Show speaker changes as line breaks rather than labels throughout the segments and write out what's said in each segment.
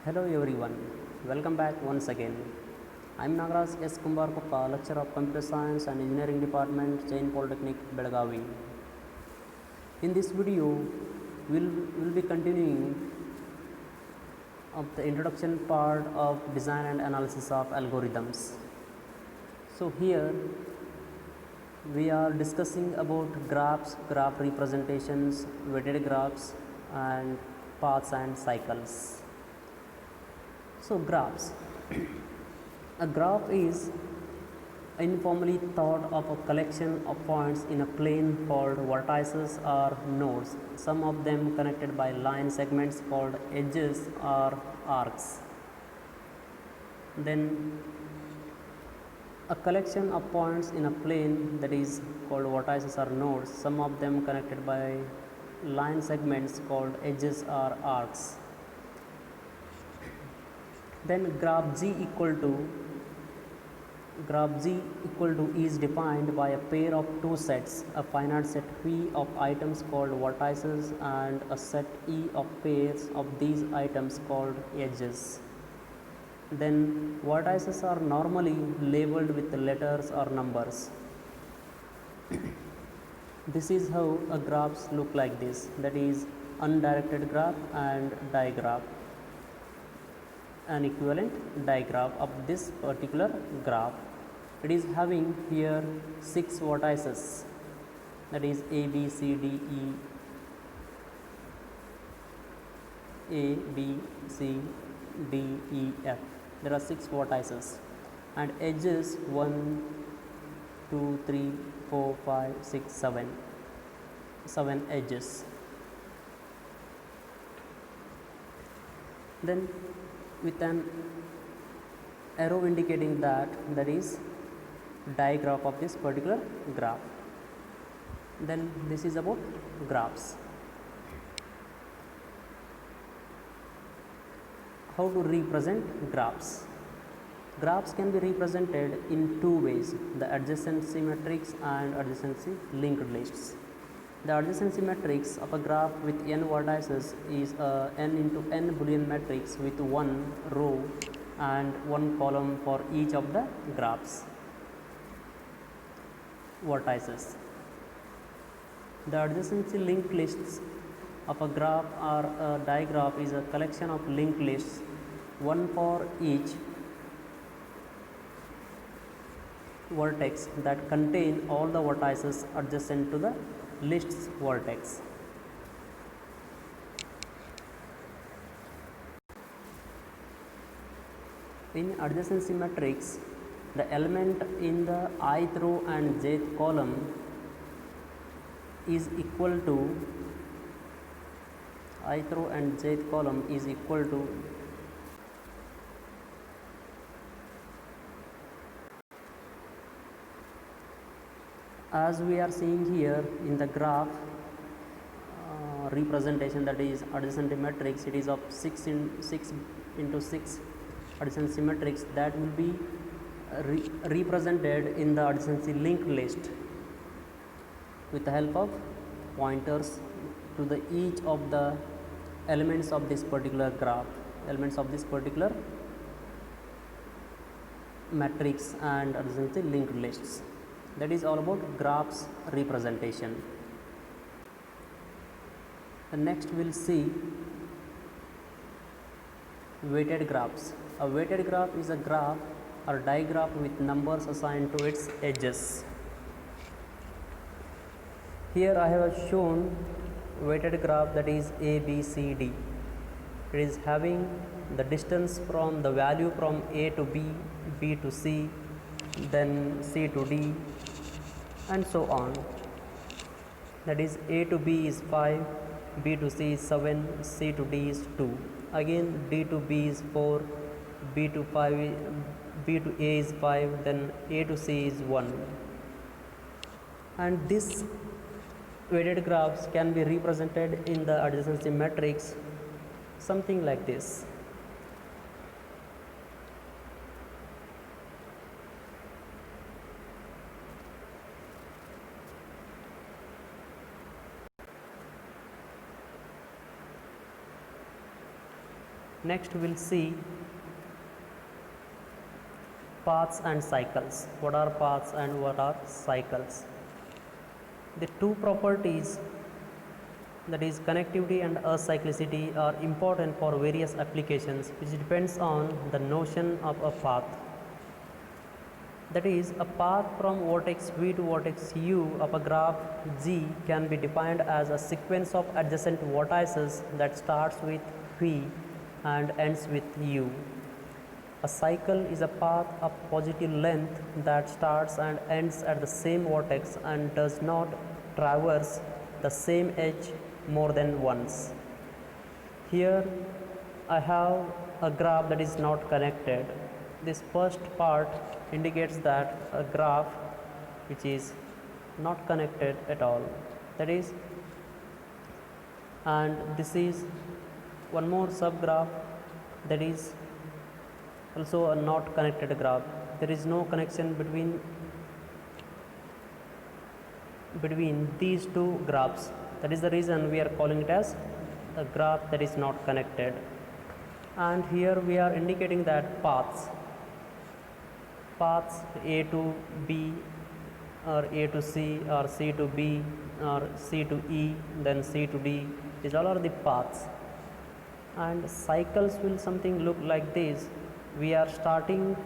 Hello everyone, welcome back once again. I am Nagaraj S. Kumbar Koppa, lecturer of Computer Science and Engineering Department, Jain Polytechnic, Belagavi. In this video, we'll be continuing of the introduction part of design and analysis of algorithms. So here we are discussing about graphs, graph representations, weighted graphs and paths and cycles. So graphs. A graph is informally thought of a collection of points in a plane called vertices or nodes, some of them connected by line segments called edges or arcs. Then a collection of points in a plane that is called vertices or nodes, some of them connected by line segments called edges or arcs. Then graph G equal to is defined by a pair of two sets, a finite set P of items called vertices and a set E of pairs of these items called edges. Then vertices are normally labeled with letters or numbers. This is how a graphs look like this, that is undirected graph and digraph. An equivalent digraph of this particular graph. It is having here 6 vertices, that is A, B, C, D, E, F. There are 6 vertices and edges 1, 2, 3, 4, 5, 6, 7 edges. Then with an arrow indicating that is digraph of this particular graph. Then this is about graphs. How to represent graphs? Graphs can be represented in two ways, the adjacency matrix and adjacency linked lists. The adjacency matrix of a graph with n vertices is a n into n Boolean matrix with one row and one column for each of the graphs vertices. The adjacency linked lists of a graph or a digraph is a collection of linked lists, one for each vertex that contain all the vertices adjacent to the list's vertex. In adjacency matrix, the element in the ith row and jth column is equal to as we are seeing here in the graph representation, that is adjacency matrix. It is of 6 into 6 adjacency matrix that will be represented in the adjacency linked list with the help of pointers to the each of the elements of this particular graph, elements of this particular matrix and adjacency linked lists. That is all about graphs representation. The next we'll see weighted graphs. A weighted graph is a graph or digraph with numbers assigned to its edges. Here I have shown weighted graph that is A, B, C, D. It is having the distance from the value from A to B, B to C, then C to D and so on. That is A to B is 5, B to C is 7, C to D is 2. Again D to B is 4, B to A is 5, then A to C is 1. And this weighted graphs can be represented in the adjacency matrix something like this. Next we'll see paths and cycles. What are paths and what are cycles? The two properties, that is connectivity and acyclicity, are important for various applications which depends on the notion of a path. That is, a path from vertex V to vertex U of a graph G can be defined as a sequence of adjacent vertices that starts with V and ends with U. A cycle is a path of positive length that starts and ends at the same vertex and does not traverse the same edge more than once. Here I have a graph that is not connected. This first part indicates that a graph which is not connected at all, that is, and this is one more subgraph that is also a not connected graph. There is no connection between these two graphs. That is the reason we are calling it as a graph that is not connected. And here we are indicating that paths A to B or A to C or C to B or C to E, then C to D, these all are the paths. And cycles will something look like this. We are starting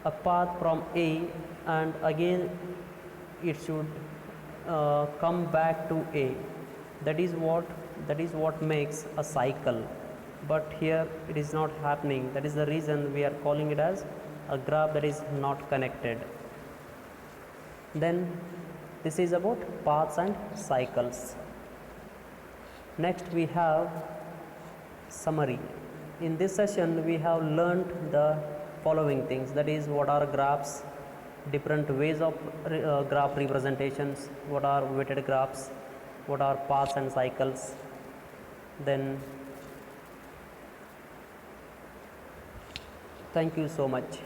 a path from A and again it should come back to A. That is what makes a cycle, but here it is not happening. That is the reason we are calling it as a graph that is not connected. Then this is about paths and cycles. Next we have summary. In this session we have learned the following things, that is, what are graphs, different ways of graph representations, what are weighted graphs, what are paths and cycles. Then thank you so much.